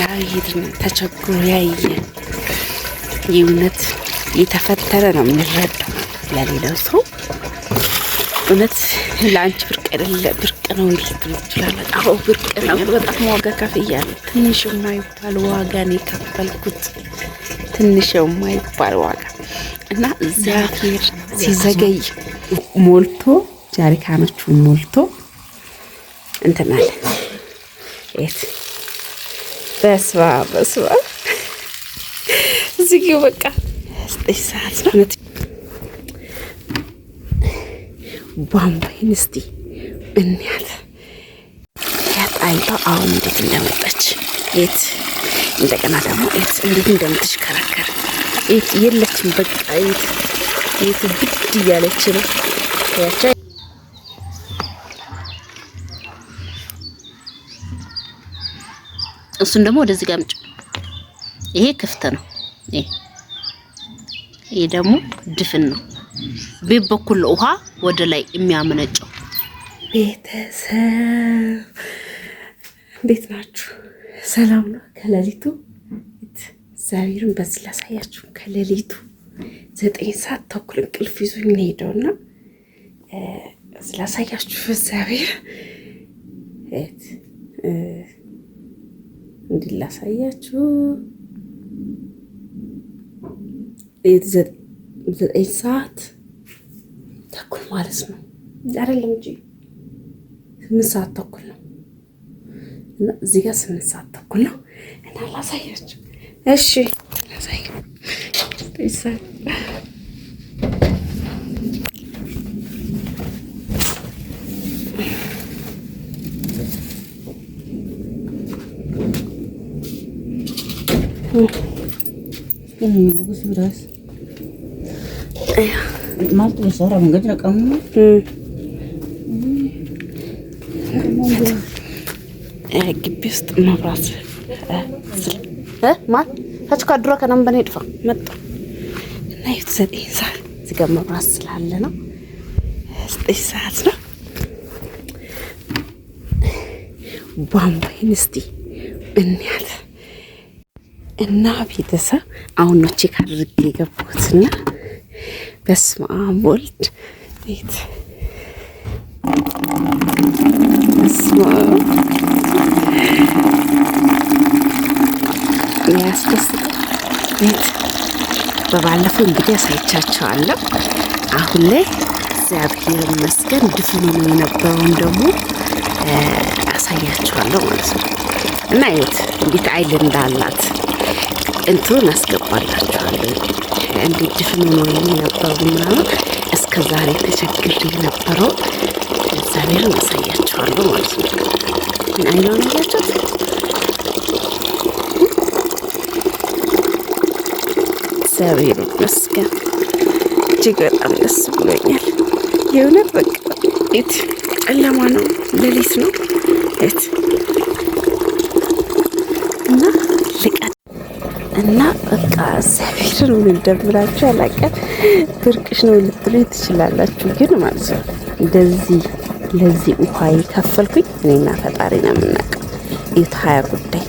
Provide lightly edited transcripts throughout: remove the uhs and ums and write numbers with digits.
እግዚአብሔር ተቸግሮ ያየ የእውነት የተፈተረ ነው የሚረዳው ለሌላው ሰው እውነት ለአንቺ ብርቅ አይደለ ብርቅ ነው ልትሉ ትችላለች። አዎ ብርቅ ነው። በጣም ዋጋ ከፍያለሁ። ትንሽ የማይባል ዋጋ ነው የከፈልኩት። ትንሽ የማይባል ዋጋ እና እግዚአብሔር ሲዘገይ ሞልቶ ጃሪካኖቹን ሞልቶ እንትን አለ። በስባ እዚህ ጋር በቃ 9 ሰዓት ነው። ቧንቧይን እስቲ እንያት ያጣይቷ አሁን እንዴት እንደመጣች እንደገና ደግሞ እንዴት እንደምትሽከረከር የለችም። በቃ ብድ እያለች ነው ያቻ። እሱን ደግሞ ወደዚህ ጋር አምጪ። ይሄ ክፍት ነው። ይሄ ደግሞ ድፍን ነው። ቤት በኩል ውሃ ወደ ላይ የሚያመነጨው። ቤተሰብ እንዴት ናችሁ? ሰላም ነው? ከሌሊቱ እግዚአብሔርን በዚህ ላሳያችሁ። ከሌሊቱ 9 ሰዓት ተኩል እንቅልፍ ይዞኝ ነው ሄደውና ስላሳያችሁ እግዚአብሔር እንዲህ ላሳያችሁ 9 ሰዓት ተኩል ማለት ነው። አይደለም እንጂ 8 ሰዓት ተኩል ነው እና እዚህ ጋር 8 ሰዓት ተኩል ነው እና ላሳያችሁ። እሺ ላሳያችሁ። bagus beras. Mal tuh seorang enggak ada kamu. ግቢ ውስጥ መብራት ማን ታች ካድሮ ከነምበኔ ድፋ መጣ እና 9 ሰዓት እዚህ ጋር መብራት ስላለ ነው። 9 ሰዓት ነው። ቧንቧይን እስቲ እንያት እና ቤተሰብ አሁን ነው ቼክ አድርጌ የገባሁትና በስመ አብ ወልድ ቤት በስመ አብ ያስደስታል። ቤት በባለፈው እንግዲህ አሳይቻቸዋለሁ። አሁን ላይ እግዚአብሔር ይመስገን ድፍኑ ነው የነበረውን ደግሞ አሳያቸዋለሁ ማለት ነው። እና ይሄት እንዴት አይል እንዳላት እንትሩን አስገባላችኋለሁ። እንዴት ድፍኑ ነው የነበረው ምናምን እስከ ዛሬ ተቸግሬ የነበረው እግዚአብሔርን አሳያቸዋለሁ ማለት ነው። ምን አይለው ነገራቸው እግዚአብሔር ይመስገን እጅግ በጣም ደስ ብሎኛል። የእውነት በቃ ጨለማ ነው፣ ሌሊት ነው እና በቃ እግዚአብሔርን ምን እንደምላችሁ አላውቅም። ብርቅሽ ነው ልትሉኝ ትችላላችሁ፣ ግን ማለት ነው እንደዚህ ለዚህ ውሃ የከፈልኩኝ እኔና ፈጣሪ ነው የምናውቀው። 20 ጉዳይ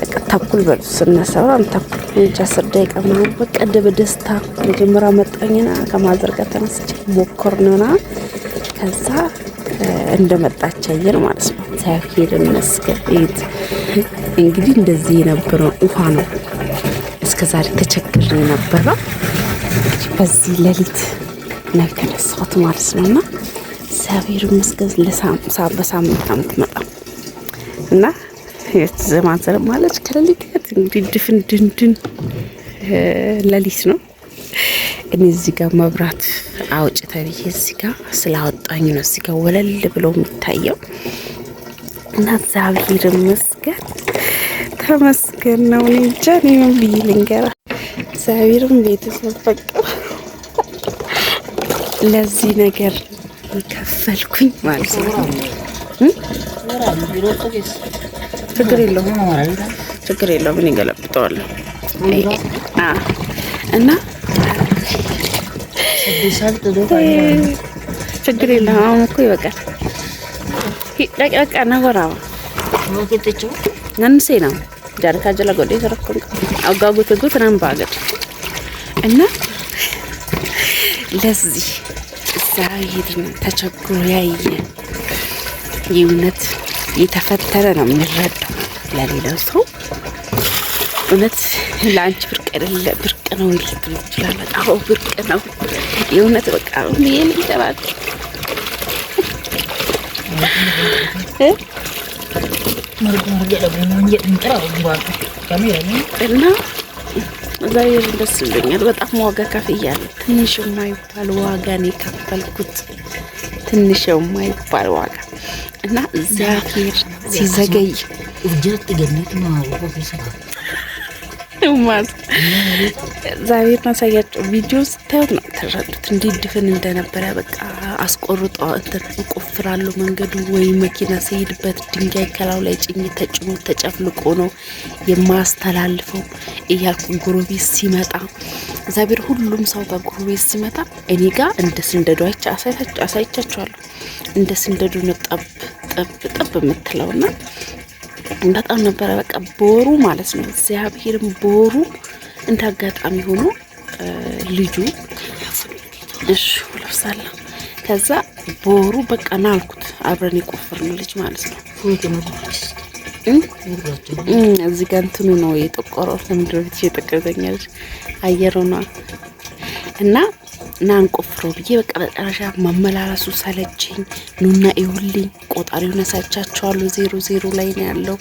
በቃ ተኩል በሉ ስነሰራም ተኩል 10 ደቂቃ ምናምን በቃ በደስታ መጀመሪያ መጣኝና ከማዘርጋት ተነስቼ ሞከርነውና ከዛ እንደመጣች አየር ማለት ነው። እግዚአብሔር ይመስገን። እንግዲህ እንደዚህ የነበረው ውሃ ነው እስከዛሬ ተቸግሬ የነበረው። እንግዲህ በዚህ ሌሊት ነው የተነሳሁት ማለት ነውና እግዚአብሔር ይመስገን። በሳምንት አመጣ እና ዘማን ማለት ከሌሊት እንግዲህ ድፍን ድንድን ሌሊት ነው። እኔ እዚህ ጋር መብራት አውጭ ተብዬ እዚህ ጋር ስላወጣኝ ነው እዚህ ጋር ወለል ብሎ የሚታየው እና እግዚአብሔር ይመስገን ተመስገን ነው። እኔ እንጃ እኔ ምን ብዬ ልንገራ። እግዚአብሔርም ቤተሰብ በቃ ለዚህ ነገር የከፈልኩኝ ማለት ነው። ችግር የለውም እኔ ገለብጠዋለሁ እና ችግር የለውም። አሁን እኮ ይበቃል። በቃ ነገራው ነንሴ ነው ጃርካ ጀላ ጎዴ ተረኮን አጋጉት ጉት ረምባገድ እና ለዚህ ዛሬን ተቸግሮ ያየ የእውነት የተፈተረ ነው የሚረዳው። ለሌላው ሰው እውነት ለአንቺ ብርቅ አይደለ ብርቅ ነው ልትል ይችላል። አዎ ብርቅ ነው የእውነት በቃ ምን ይተባል እና ዛሬ ደስ ብሎኛል። በጣም ዋጋ ከፍያለሁ። ትንሽ የማይባል ዋጋ ነው የከፈልኩት። ትንሽ የማይባል ዋጋ እና እግዚአብሔር ሲዘገይ እግዚአብሔር ማሳያቸው ቪዲዮ ስታዩት ነው ተረዱት። እንዴት ድፍን እንደነበረ በቃ አስቆርጦ ቆፍራለሁ መንገዱ ወይ መኪና ሲሄድበት ድንጋይ ከላው ላይ ጭኝ ተጭኖ ተጨፍልቆ ነው የማስተላልፈው እያልኩ ጎረቤት ሲመጣ እግዚአብሔር ሁሉም ሰው ጋር ጎረቤት ሲመጣ እኔ ጋር እንደ ስንደዶ አሳይቻቸዋለሁ። እንደ ስንደዶ ነው ጠብ የምትለውና በጣም ነበረ በቃ ቦሩ ማለት ነው። እግዚአብሔርም ቦሩ እንዳጋጣሚ ሆኖ ልጁ እሺ ለብሳለሁ። ከዛ ቦሩ በቃ ናልኩት አብረን የቆፈርን ልጅ ማለት ነው። እዚህ ጋር እንትኑ ነው የጠቆረው። ለምንድነው ልጅ የጠቀዘኛል አየሩና እና ናን ቆፍሮ ብዬ በቃ በጣራሻ ማመላለሱ ሰለቸኝ። ኑና ይሁልኝ ቆጣሪውን ያሳቻቸዋለሁ 00 ላይ ነው ያለው።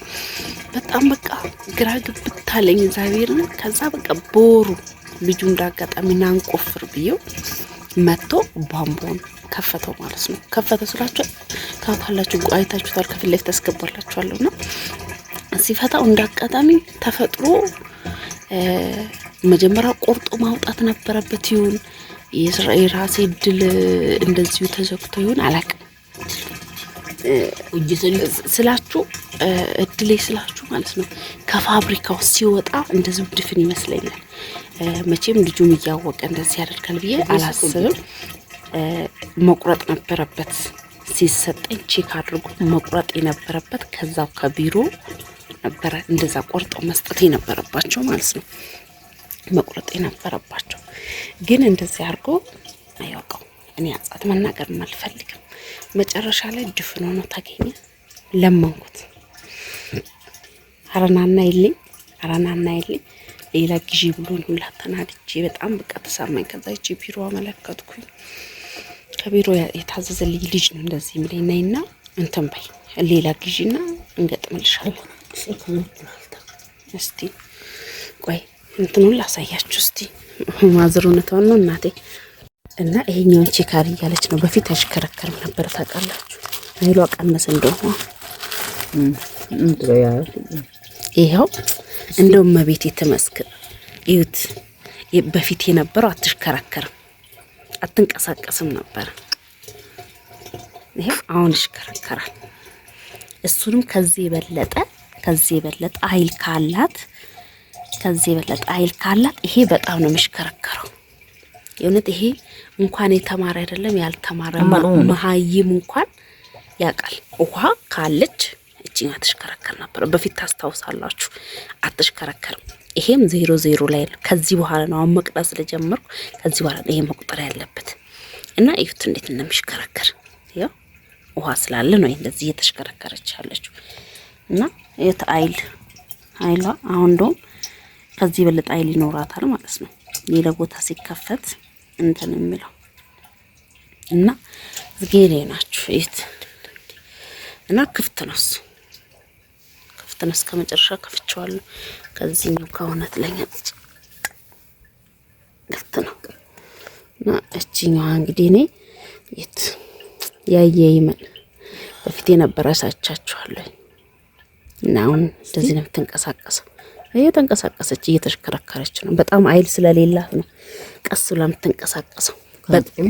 በጣም በቃ ግራ ግብታለኝ እግዚአብሔርን። ከዛ በቃ ቦሩ ልጁ እንዳጋጣሚ ናን ቆፍር ብዬው መጥቶ ቧንቧውን ከፈተው ማለት ነው። ከፈተው ስላችሁ ታውቃላችሁ፣ አይታችሁታል። ከፊት ላይ ታስገባላችኋለሁና ሲፈታው እንዳጋጣሚ ተፈጥሮ መጀመሪያ ቆርጦ ማውጣት ነበረበት ይሁን የራሴ ድል እንደዚሁ ተዘክቶ ይሁን አላውቅም። ስላችሁ እድሌ ስላችሁ ማለት ነው። ከፋብሪካው ሲወጣ እንደዚህ ድፍን ይመስለኛል። መቼም ልጁም እያወቀ እንደዚህ ያደርጋል ብዬ አላስብም። መቁረጥ ነበረበት ሲሰጠኝ ቼክ አድርጎ መቁረጥ የነበረበት ከዛው ከቢሮ ነበረ እንደዛ ቆርጠው መስጠት የነበረባቸው ማለት ነው። መቁረጥ የነበረባቸው ግን እንደዚህ አድርጎ አያውቀው። እኔ አጻት መናገር አልፈልግም። መጨረሻ ላይ ድፍኖ ነው ታገኘ። ለማንኩት አረናና ይልኝ ሌላ ግዢ ብሎኝ ሁላ ተናድጄ በጣም በቃ ተሰማኝ። ከዛ እቺ ቢሮ አመለከትኩኝ። ከቢሮ የታዘዘልኝ ልጅ ነው እንደዚህ የሚለኝ ነይና እንትን በይ ሌላ ግዢና እንገጥምልሻለን። እስቲ ቆይ እንትኑን ላሳያችሁ እስቲ ማዝሩነታው ነው እናቴ። እና ይሄኛውን ቼካር እያለች ነው። በፊት አሽከረከርም ነበር ታውቃላችሁ። ኃይሏ ቀነሰ እንደሆነ ይሄው እንደውም መቤት የተመስክር ይዩት። በፊት የነበረው አትሽከረከርም አትንቀሳቀስም ነበር። ይሄው አሁን ይሽከረከራል። እሱንም ከዚህ የበለጠ ኃይል ካላት ይሄ በጣም ነው የሚሽከረከረው። የእውነት ይሄ እንኳን የተማረ አይደለም ያልተማረ መሀይም እንኳን ያውቃል። ውሃ ካለች እቺኛ ተሽከረከር ነበር በፊት ታስታውሳላችሁ። አትሽከረከርም። ይሄም 00 ላይ ነው። ከዚህ በኋላ ነው አሁን መቅዳት ስለጀመርኩ ከዚህ በኋላ ነው ይሄ መቁጠር ያለበት። እና እዩት እንዴት እንደሚሽከረከር ያው ውሃ ስላለ ነው እንደዚህ እየተሽከረከረች ያለችው። እና ኃይሏ አሁን እንደውም ከዚህ በለጠ ኃይል ይኖራታል ማለት ነው። ሌላ ቦታ ሲከፈት እንትን የሚለው እና ዝጌሬ ናችሁ እዩት። እና ክፍት ነው እስከ መጨረሻ ከፍቼዋለሁ። ከዚህኛው ከሆነት ለኛ ክፍት ነው። እና እቺኛዋ እንግዲህ እኔ ያየይመን በፊት የነበረ ሳቻችኋለሁ። እና አሁን እንደዚህ ነው የምትንቀሳቀሰው። እየተንቀሳቀሰች እየተሽከረከረች ነው። በጣም ኃይል ስለሌላት ነው ቀስ ብላ የምትንቀሳቀሰው። በጣም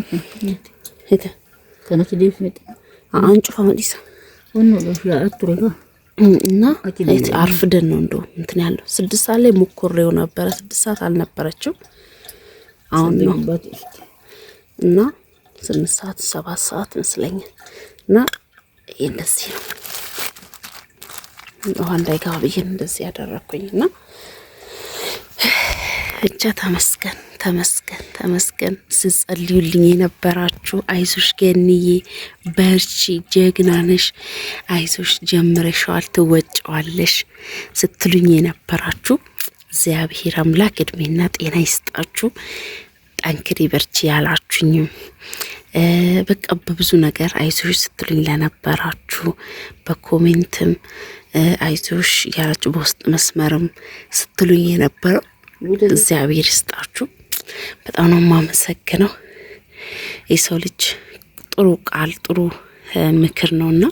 አንጩፋ መዲሳ እና አርፍደን ነው እንደው እንትን ያለው 6 ሰዓት ላይ ሞክሬው ነበረ። 6 ሰዓት አልነበረችም አሁን ነው እና 8 ሰዓት 7 ሰዓት መስለኛል። እና እንደዚህ ነው ውሃ እንዳይገባ ብዬ እንደዚህ ያደረኩኝና ብቻ ተመስገን ተመስገን ተመስገን። ስጸልዩልኝ የነበራችሁ አይዞሽ ገንዬ በርቺ፣ ጀግና ነሽ፣ አይዞሽ ጀምረሻል፣ ትወጫዋለሽ ስትሉኝ የነበራችሁ እግዚአብሔር አምላክ እድሜና ጤና ይስጣችሁ። ጠንክሪ በርቺ ያላችሁኝም በቃ በብዙ ነገር አይዞሽ ስትሉኝ ለነበራችሁ በኮሜንትም አይዞሽ ያላችሁ በውስጥ መስመርም ስትሉኝ የነበረው እግዚአብሔር ይስጣችሁ። በጣም ነው የማመሰግነው። የሰው ልጅ ጥሩ ቃል ጥሩ ምክር ነውና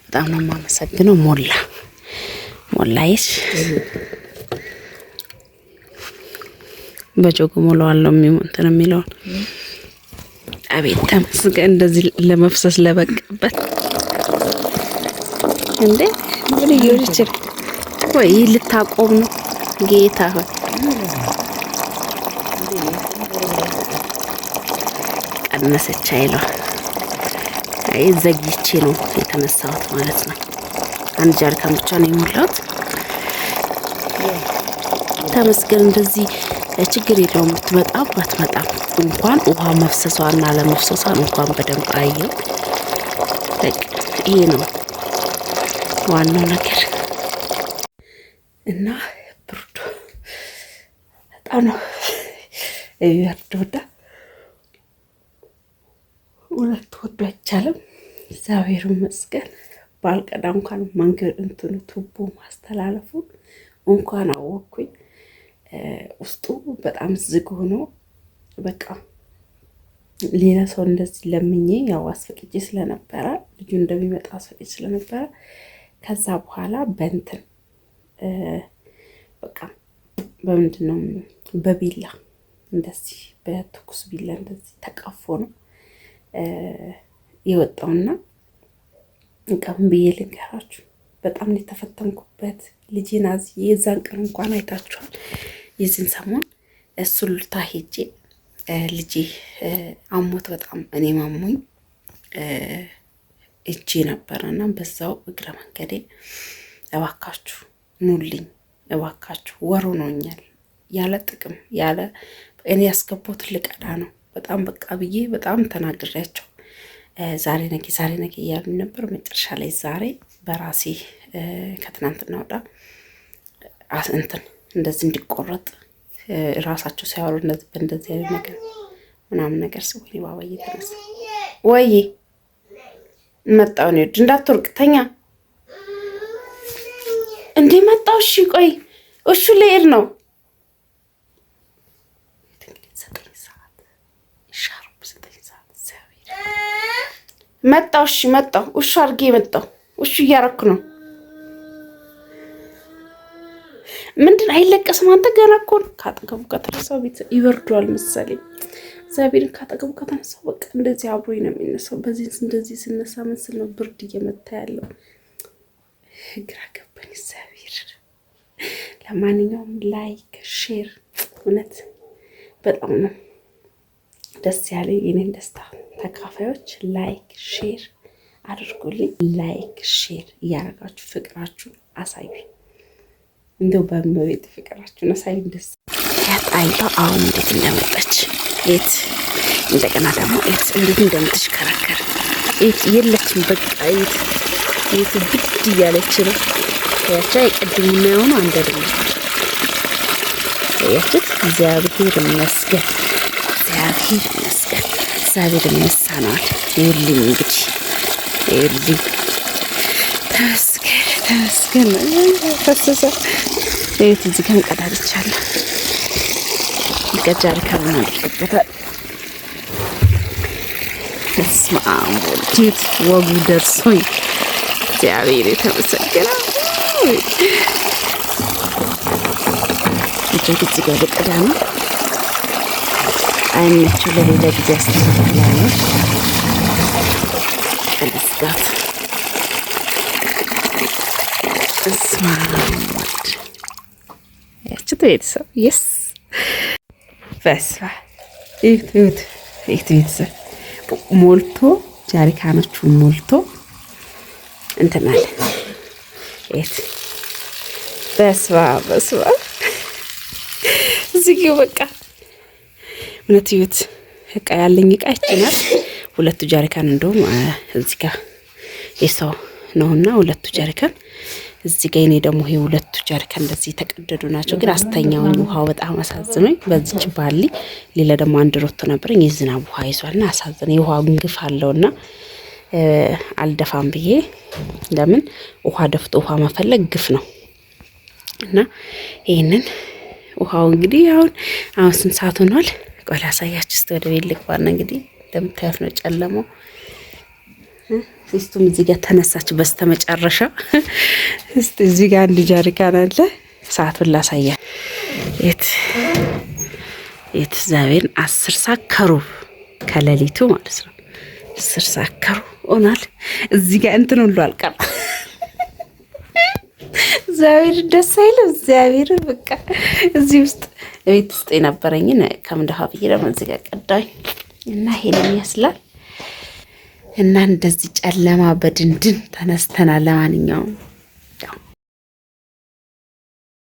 በጣም ነው የማመሰግነው። ሞላይሽ በጆግ ሞላዋለው እንትን የሚለውን አቤት ተመስገን። እንደዚህ ለመፍሰስ ለበቀበት እንዴ ምን ይወርጭ ወይ ልታቆም ነው ጌታ ሆይ ቀነሰች አይሏ። አይ ዘግይቼ ነው የተነሳሁት ማለት ነው። አንድ ጀሪካን ብቻ ነው የሞላሁት። ተመስገን። እንደዚህ ችግር የለውም ባትመጣም እንኳን ውሃ መፍሰሷና ለመፍሰሷን እንኳን በደንብ አየው። ይሄ ነው ዋናው ነገር እና ብርዱ በጣም ነው ይወርዶዳ ሁለት ወዶ አይቻልም። እግዚአብሔር ይመስገን። ባልቀዳ እንኳን መንገድ እንትኑ ቱቦ ማስተላለፉ እንኳን አወኩኝ። ውስጡ በጣም ዝግ ሆኖ በቃ ሌላ ሰው እንደዚህ ለምኜ ያው አስፈቅጄ ስለነበረ ልጁ እንደሚመጣ አስፈቅጄ ስለነበረ ከዛ በኋላ በእንትን በቃ በምንድነው በቢላ እንደዚህ በትኩስ ቢላ እንደዚህ ተቀፎ ነው የወጣውና ቀን ብዬ ልንገራችሁ በጣም ነው የተፈተንኩበት። ልጄን አዝዬ የዛን ቀን እንኳን አይታችኋል። የዚህን ሰሞን ሱሉልታ ሄጄ ልጄ አሞት በጣም እኔ ማሞኝ እጄ ነበረና በዛው እግረ መንገዴ እባካችሁ ኑልኝ እባካችሁ ወሩ ነውኛል ያለ ጥቅም ያለ እኔ ያስገባው ትልቅ ዕዳ ነው። በጣም በቃ ብዬ በጣም ተናግሬያቸው ዛሬ ነገ እያሉኝ ነበር። መጨረሻ ላይ ዛሬ በራሴ ከትናንትና ወዳ እንትን እንደዚህ እንዲቆረጥ ራሳቸው ሲያወሩ እንደዚህ አይነት ነገር ምናምን ነገር ሲሆን ባባ እየተነሳ ወይ መጣው ነው እንዳትወርቅ ተኛ እንዴ መጣው። እሺ ቆይ እሺ ልሄድ ነው መጣው። እሺ መጣው። እሺ አድርጌ መጣው። እሺ እያረኩ ነው። ምንድን አይለቀስም። አንተ ገና እኮ ካጠገቡ ከተነሳው ቤት ይበርዷል መሰለኝ። እግዚአብሔርን ካጠገቡ ከተነሳው በቃ እንደዚህ አብሮኝ ነው የሚነሳው። በዚህ እንደዚህ ስነሳ መስል ነው ብርድ እየመታ ያለው። ግራ ገባኝ። እግዚአብሔር ለማንኛውም ላይክ ሼር እውነት በጣም ነው ደስ ያለኝ። የኔን ደስታ ተካፋዮች ላይክ ሼር አድርጉልኝ። ላይክ ሼር እያደረጋችሁ ፍቅራችሁን አሳዩኝ። እንደው በመቤት ፍቅራችሁን አሳዩኝ። ደስ ያጣይታ አሁን እንዴት እንደመጣች እት እንደገና ደግሞ እት እንዴት እንደምትሽከረከር እት የለችም። በቃ እት ብድ እያለች ነው። ያቻ የቀድሙ ነው የሆኑ አንድ አይደለች። ያችት እግዚአብሔር ይመስገን። እግዚአብሔር ይመስገን። እግዚአብሔር ይመስገናል። ይልኝ እንግዲህ ይልኝ ተመስገን ፈሰሰ እት እዚህ ጋር ቀዳድቻለሁ። ይቀጃል ከምን ይቀበታል። ተስማም ወልጂት ወጉ ደርሶኝ እግዚአብሔር የተመሰገነ እዚህ ጋር በቀዳ ነው። አይመቸው ለሌላ ጊዜ አስተካክላለሁ። ቀልስጋት እስማማት ያችሁት ቤተሰብ የስ በስፋ እዩት ቤተሰብ ሞልቶ ጃሪካኖቹ ሞልቶ እንትን አለ። በስባ እዚህ በቃ እውነት ይዩት። እቃ ያለኝ እቃ ይችላል። 2 ጀሪካን እንደውም እዚህ ጋር የሰው ነውና 2 ጀሪካን እዚህ ጋር እኔ ደግሞ ይሄ 2 ጀሪካን እንደዚህ ተቀደዱ ናቸው። ግን አስተኛውኝ ውሃው በጣም አሳዝነኝ። በዚች ባሊ ሌላ ደግሞ አንድ ሮቶ ነበረኝ የዝናብ ውሃ ይዟልና አሳዝነኝ። ውሃው ግፍ አለውና አልደፋም ብዬ ለምን ውሃ ደፍቶ ውሃ መፈለግ ግፍ ነው እና ይሄንን ውሃው እንግዲህ አሁን ስንት ሰዓት ሆኗል? ቆይ ላሳያችሁ እስቲ ወደ ቤት ልግባና እንግዲህ እንደምታዩት ነው ጨለማው። ሲስቱም እዚህ ጋር ተነሳች በስተመጨረሻ። እስቲ እዚህ ጋር አንድ ጀሪካን አለ። ሰዓቱን ላሳያ። የት ዛሬን 10 ሰዓት ከሩብ ከሌሊቱ ማለት ነው 10 ሰዓት ከሩብ ሆኗል። እዚህ ጋር እንትን ሁሉ አልቀረ። እግዚአብሔር ደስ አይልም። እግዚአብሔር በቃ እዚህ ውስጥ ቤት ውስጥ የነበረኝን ከምደሃ ብዬ ደግሞ እዚህ ጋር ቀዳኝ እና ይሄንን ይመስላል። እና እንደዚህ ጨለማ በድንድን ተነስተናል። ለማንኛውም